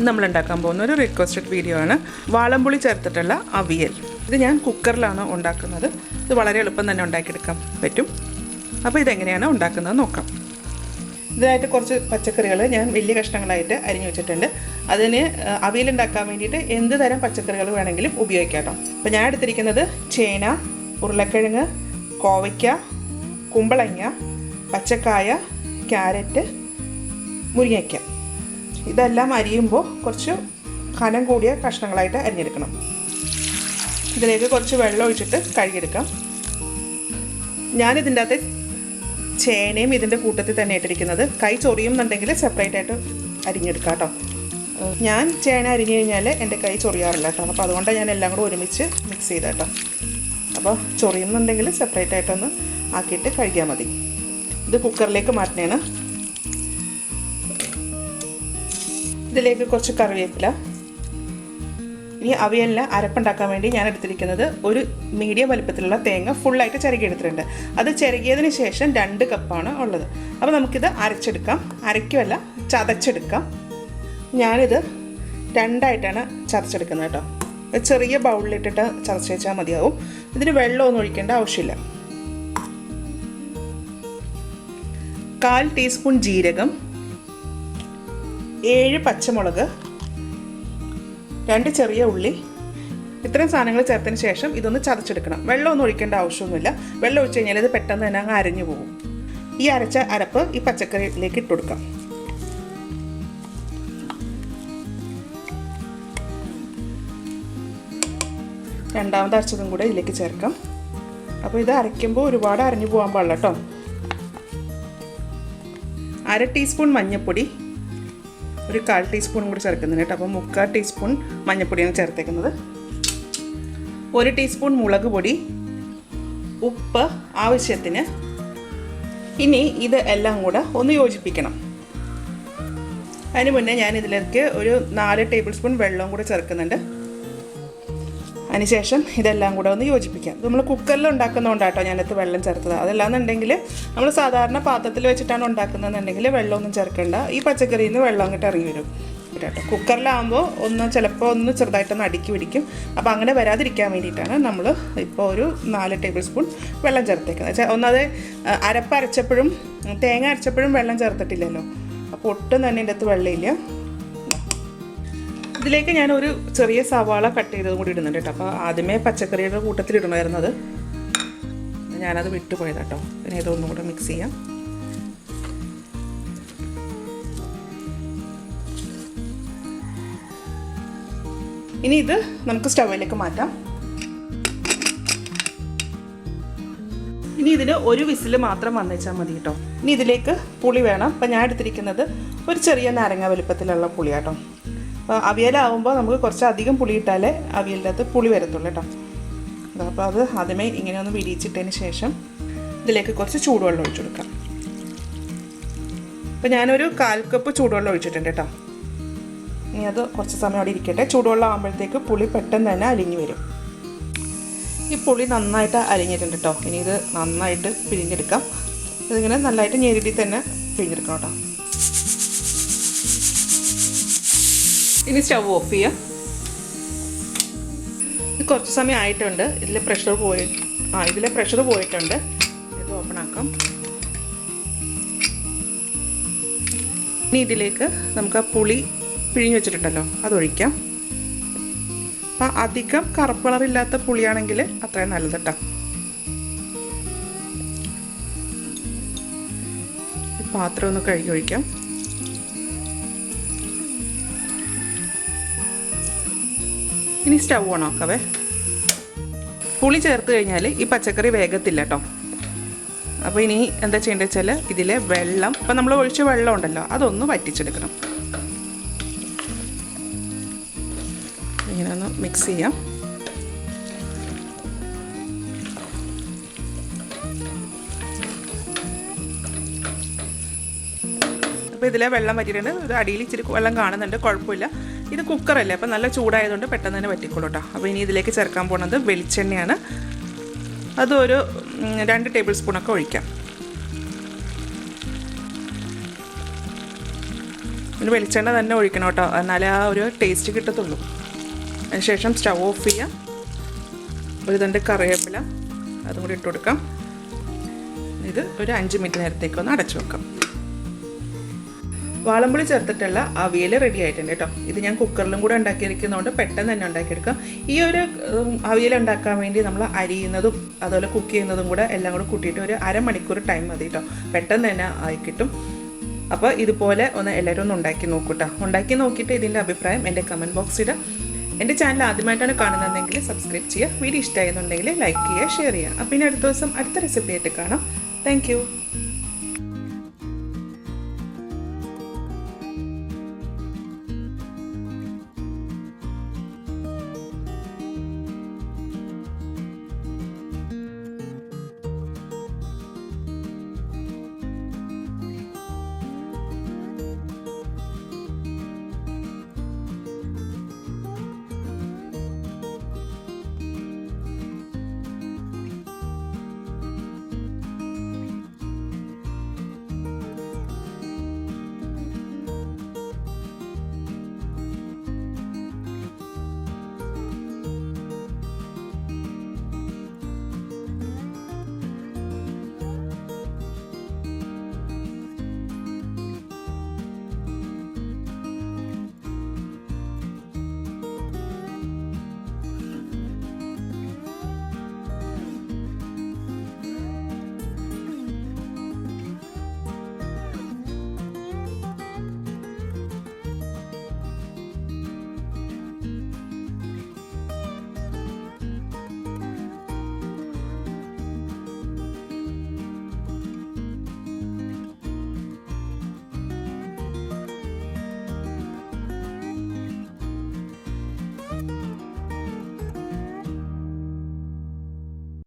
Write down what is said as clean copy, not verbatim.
നമ്മൾ ഉണ്ടാക്കാൻ പോകുന്ന ഒരു റിക്വസ്റ്റഡ് വീഡിയോ ആണ്. വാളംപുളി ചേർത്തിട്ടുള്ള അവിയൽ. ഇത് ഞാൻ കുക്കറിലാണ് ഉണ്ടാക്കുന്നത്. ഇത് വളരെ എളുപ്പം തന്നെ ഉണ്ടാക്കിയെടുക്കാൻ പറ്റും. അപ്പോൾ ഇതെങ്ങനെയാണ് ഉണ്ടാക്കുന്നത് നോക്കാം. ഇതിനായിട്ട് കുറച്ച് പച്ചക്കറികൾ ഞാൻ വലിയ കഷ്ണങ്ങളായിട്ട് അരിഞ്ഞു വെച്ചിട്ടുണ്ട്. അതിന് അവിയൽ ഉണ്ടാക്കാൻ വേണ്ടിയിട്ട് എന്ത് തരം പച്ചക്കറികൾ വേണമെങ്കിലും ഉപയോഗിക്കാം കേട്ടോ. അപ്പോൾ ഞാൻ എടുത്തിരിക്കുന്നത് ചേന, ഉരുളക്കിഴങ്ങ്, കോവയ്ക്ക, കുമ്പളങ്ങ, പച്ചക്കായ, ക്യാരറ്റ്, മുരിങ്ങയ്ക്ക. ഇതെല്ലാം അരിയുമ്പോൾ കുറച്ച് കനം കൂടിയ കഷ്ണങ്ങളായിട്ട് അരിഞ്ഞെടുക്കണം. ഇതിലേക്ക് കുറച്ച് വെള്ളം ഒഴിച്ചിട്ട് കഴുകിയെടുക്കാം. ഞാനിതിൻ്റെ അകത്ത് ചേനയും ഇതിൻ്റെ കൂട്ടത്തിൽ തന്നെ ഇട്ടിരിക്കുന്നത്. കൈ ചൊറിയുന്നുണ്ടെങ്കിൽ സെപ്പറേറ്റ് ആയിട്ട് അരിഞ്ഞെടുക്കാം കേട്ടോ. ഞാൻ ചേന അരിഞ്ഞു കഴിഞ്ഞാൽ എൻ്റെ കൈ ചൊറിയാറില്ല കേട്ടോ. അപ്പോൾ അതുകൊണ്ടാണ് ഞാൻ എല്ലാം കൂടെ ഒരുമിച്ച് മിക്സ് ചെയ്ത് കേട്ടോ. അപ്പോൾ ചൊറിയുന്നുണ്ടെങ്കിൽ സെപ്പറേറ്റ് ആയിട്ടൊന്ന് ആക്കിയിട്ട് കഴുകിയാൽ മതി. ഇത് കുക്കറിലേക്ക് മാറ്റണേണ്. ഇതിലേക്ക് കുറച്ച് കറിവേപ്പില. ഇനി അവിയലിന് അരപ്പുണ്ടാക്കാൻ വേണ്ടി ഞാൻ എടുത്തിരിക്കുന്നത് ഒരു മീഡിയം വലുപ്പത്തിലുള്ള തേങ്ങ ഫുള്ളായിട്ട് ചിരകി എടുത്തിട്ടുണ്ട്. അത് ചിരകിയതിന് ശേഷം 2 കപ്പാണ് ഉള്ളത്. അപ്പോൾ നമുക്കിത് അരച്ചെടുക്കാം. അരയ്ക്കുമല്ല, ചതച്ചെടുക്കാം. ഞാനിത് 2ആയിട്ടാണ് ചതച്ചെടുക്കുന്നത് കേട്ടോ. ചെറിയ ബൗളിലിട്ടിട്ട് ചതച്ച് വെച്ചാൽ മതിയാവും. ഇതിന് വെള്ളമൊന്നും ഒഴിക്കേണ്ട ആവശ്യമില്ല. 1/4 ടീസ്പൂൺ ജീരകം, 7 പച്ചമുളക്, 2 ചെറിയ ഉള്ളി. ഇത്രയും സാധനങ്ങൾ ചേർത്തതിന് ശേഷം ഇതൊന്ന് ചതച്ചെടുക്കണം. വെള്ളമൊന്നും ഒഴിക്കേണ്ട ആവശ്യമൊന്നുമില്ല. വെള്ളം ഒഴിച്ച് കഴിഞ്ഞാൽ ഇത് പെട്ടെന്ന് തന്നെ അങ്ങ് അരഞ്ഞു പോകും. ഈ അരച്ച അരപ്പ് ഈ പച്ചക്കറിയിലേക്ക് ഇട്ട് കൊടുക്കാം. രണ്ടാമത് അരച്ചതും കൂടെ ഇതിലേക്ക് ചേർക്കാം. അപ്പോൾ ഇത് അരയ്ക്കുമ്പോൾ ഒരുപാട് അരഞ്ഞു പോകാൻ പാടില്ല കേട്ടോ. 1/2 ടീസ്പൂൺ മഞ്ഞൾപ്പൊടി, ഒരു 1/4 ടീസ്പൂൺ കൂടി ചേർക്കുന്നുണ്ട് കേട്ടോ. അപ്പോൾ 3/4 ടീസ്പൂൺ മഞ്ഞൾപ്പൊടിയാണ് ചേർത്തേക്കുന്നത്. 1 ടീസ്പൂൺ മുളക് പൊടി, ഉപ്പ് ആവശ്യത്തിന്. ഇനി ഇത് എല്ലാം കൂടെ ഒന്ന് യോജിപ്പിക്കണം. അതിന് മുന്നേ ഞാൻ ഇതിലേക്ക് ഒരു 4 ടേബിൾ സ്പൂൺ വെള്ളവും കൂടെ ചേർക്കുന്നുണ്ട്. അതിനുശേഷം ഇതെല്ലാം കൂടെ ഒന്ന് യോജിപ്പിക്കാം. നമ്മൾ കുക്കറിൽ ഉണ്ടാക്കുന്നതുകൊണ്ടാട്ടോ ഞാനത് വെള്ളം ചേർത്തത്. അതല്ലാന്നുണ്ടെങ്കിൽ നമ്മൾ സാധാരണ പാത്രത്തിൽ വെച്ചിട്ടാണ് ഉണ്ടാക്കുന്നതെന്നുണ്ടെങ്കിൽ വെള്ളമൊന്നും ചേർക്കേണ്ട. ഈ പച്ചക്കറിയിൽ നിന്ന് വെള്ളം അങ്ങോട്ട് ഇറങ്ങി വരും കേട്ടോ. കുക്കറിലാകുമ്പോൾ ചിലപ്പോൾ ഒന്ന് ചെറുതായിട്ടൊന്ന് അടുക്കി പിടിക്കും. അപ്പോൾ അങ്ങനെ വരാതിരിക്കാൻ വേണ്ടിയിട്ടാണ് നമ്മൾ ഇപ്പോൾ ഒരു 4 ടേബിൾ സ്പൂൺ വെള്ളം ചേർത്തേക്കുന്നത്. ഒന്നത് അരച്ചപ്പോഴും തേങ്ങ അരച്ചപ്പോഴും വെള്ളം ചേർത്തിട്ടില്ലല്ലോ. അപ്പോൾ ഒട്ടും തന്നെ ഇതിൻ്റെ അകത്ത് വെള്ളമില്ല. ഇതിലേക്ക് ഞാൻ ഒരു ചെറിയ സവാള കട്ട് ചെയ്തതും കൂടി ഇടുന്നുണ്ട് കേട്ടോ. അപ്പോൾ ആദ്യമേ പച്ചക്കറിയുടെ കൂട്ടത്തിൽ ഇടണമായിരുന്നത്, ഞാനത് വിട്ടുപോയത് കേട്ടോ. പിന്നെ ഇതൊന്നും കൂടെ മിക്സ് ചെയ്യാം. ഇനി ഇത് നമുക്ക് സ്റ്റൗവിലേക്ക് മാറ്റാം. ഇനി ഇതിന് ഒരു വിസിൽ മാത്രം വന്നേച്ചാൽ മതി കേട്ടോ. ഇനി ഇതിലേക്ക് പുളി വേണം. അപ്പോൾ ഞാൻ എടുത്തിരിക്കുന്നത് ഒരു ചെറിയ നാരങ്ങ വലുപ്പത്തിലുള്ള പുളി കേട്ടോ. അപ്പോൾ അവിയലാവുമ്പോൾ നമുക്ക് കുറച്ച് അധികം പുളി ഇട്ടാലേ അവിയലിൻ്റെ അകത്ത് പുളി വരത്തുള്ളൂ കേട്ടോ. അപ്പോൾ അത് ആദ്യമേ ഇങ്ങനെ ഒന്ന് വിരിയിച്ചിട്ടതിന് ശേഷം ഇതിലേക്ക് കുറച്ച് ചൂടുവെള്ളം ഒഴിച്ചു കൊടുക്കാം. അപ്പോൾ ഞാനൊരു 1/4 കപ്പ് ചൂടുവെള്ളം ഒഴിച്ചിട്ടുണ്ട് കേട്ടോ. ഇനി അത് കുറച്ച് സമയം അവിടെ ഇരിക്കട്ടെ. ചൂടുവെള്ളം ആകുമ്പോഴത്തേക്ക് പുളി പെട്ടെന്ന് തന്നെ അലിഞ്ഞു വരും. ഈ പുളി നന്നായിട്ട് അലിഞ്ഞിട്ടുണ്ട് കേട്ടോ. ഇനി ഇത് നന്നായിട്ട് പിഴിഞ്ഞെടുക്കാം. ഇതിങ്ങനെ നല്ലതായിട്ട് ഞെരുടി തന്നെ പിഴിഞ്ഞെടുക്കാം കേട്ടോ. ഇനി സ്റ്റവ് ഓഫ് ചെയ്യാം. ഇത് കുറച്ച് സമയം ആയിട്ടുണ്ട്. ഇതിലെ പ്രഷർ പോയിട്ടുണ്ട്. ഇത് ഓപ്പൺ ആക്കാം. ഇനി ഇതിലേക്ക് നമുക്ക് ആ പുളി പിഴിഞ്ഞ് വെച്ചിട്ടുണ്ടല്ലോ അതൊഴിക്കാം. അപ്പം അധികം കറുപ്പ് കളറില്ലാത്ത പുളിയാണെങ്കിൽ അത്രയും നല്ലത് കേട്ടോ. പാത്രം ഒന്ന് കഴുകി ഒഴിക്കാം. ഇനി സ്റ്റൗ ഓൺ ആക്കാവേ. പുളി ചേർത്ത് കഴിഞ്ഞാൽ ഈ പച്ചക്കറി വേഗത്തില്ല കേട്ടോ. അപ്പോൾ ഇനി എന്താ ചെയ്യേണ്ടത് വെച്ചാൽ ഇതിലെ വെള്ളം, ഇപ്പം നമ്മൾ ഒഴിച്ച വെള്ളം ഉണ്ടല്ലോ അതൊന്ന് വറ്റിച്ചെടുക്കണം. ഇങ്ങനെ ഒന്ന് മിക്സ് ചെയ്യാം. അപ്പോൾ ഇതിലെ വെള്ളം വറ്റിയിട്ടുണ്ട്. ഇത് അടിയിൽ ഇച്ചിരി വെള്ളം കാണുന്നുണ്ട്, കുഴപ്പമില്ല. ഇത് കുക്കറല്ലേ, അപ്പോൾ നല്ല ചൂടായതുകൊണ്ട് പെട്ടെന്ന് തന്നെ വറ്റിക്കോളൂ കേട്ടോ. അപ്പോൾ ഇനി ഇതിലേക്ക് ചേർക്കാൻ പോകുന്നത് വെളിച്ചെണ്ണയാണ്. അതൊരു 2 ടേബിൾ സ്പൂണൊക്കെ ഒഴിക്കാം. ഒരു വെളിച്ചെണ്ണ തന്നെ ഒഴിക്കണം കേട്ടോ, എന്നാലേ ആ ഒരു ടേസ്റ്റ് കിട്ടത്തുള്ളൂ. അതിനുശേഷം സ്റ്റൗ ഓഫ് ചെയ്യാം. ഒരു തണ്ട് കറിവേപ്പില അതും കൂടി ഇട്ട് കൊടുക്കാം. ഇത് ഒരു 5 മിനിറ്റ് നേരത്തേക്കൊന്ന് അടച്ചു വെക്കാം. വാളംപുളി ചേർത്തിട്ടുള്ള അവിയൽ റെഡി ആയിട്ടുണ്ട് കേട്ടോ. ഇത് ഞാൻ കുക്കറിലും കൂടെ ഉണ്ടാക്കിയിരിക്കുന്നതുകൊണ്ട് പെട്ടെന്ന് തന്നെ ഉണ്ടാക്കിയെടുക്കാം. ഈ ഒരു അവിയൽ ഉണ്ടാക്കാൻ വേണ്ടി നമ്മൾ അരിയുന്നതും അതുപോലെ കുക്ക് ചെയ്യുന്നതും കൂടെ എല്ലാം കൂടെ കൂട്ടിയിട്ട് ഒരു അരമണിക്കൂർ ടൈം മതി കേട്ടോ. പെട്ടെന്ന് തന്നെ ആയി കിട്ടും. അപ്പോൾ ഇതുപോലെ ഒന്ന് എല്ലാവരും ഒന്ന് ഉണ്ടാക്കി നോക്കൂട്ടോ. ഉണ്ടാക്കി നോക്കിയിട്ട് ഇതിൻ്റെ അഭിപ്രായം എൻ്റെ കമൻറ്റ് ബോക്സിൽ. എൻ്റെ ചാനൽ ആദ്യമായിട്ടാണ് കാണുന്നതെങ്കിൽ സബ്സ്ക്രൈബ് ചെയ്യുക. വീഡിയോ ഇഷ്ടമായെന്നുണ്ടെങ്കിൽ ലൈക്ക് ചെയ്യുക, ഷെയർ ചെയ്യുക. അപ്പോൾ ഇനി അടുത്ത ദിവസം അടുത്ത റെസിപ്പി ആയിട്ട് കാണാം. താങ്ക്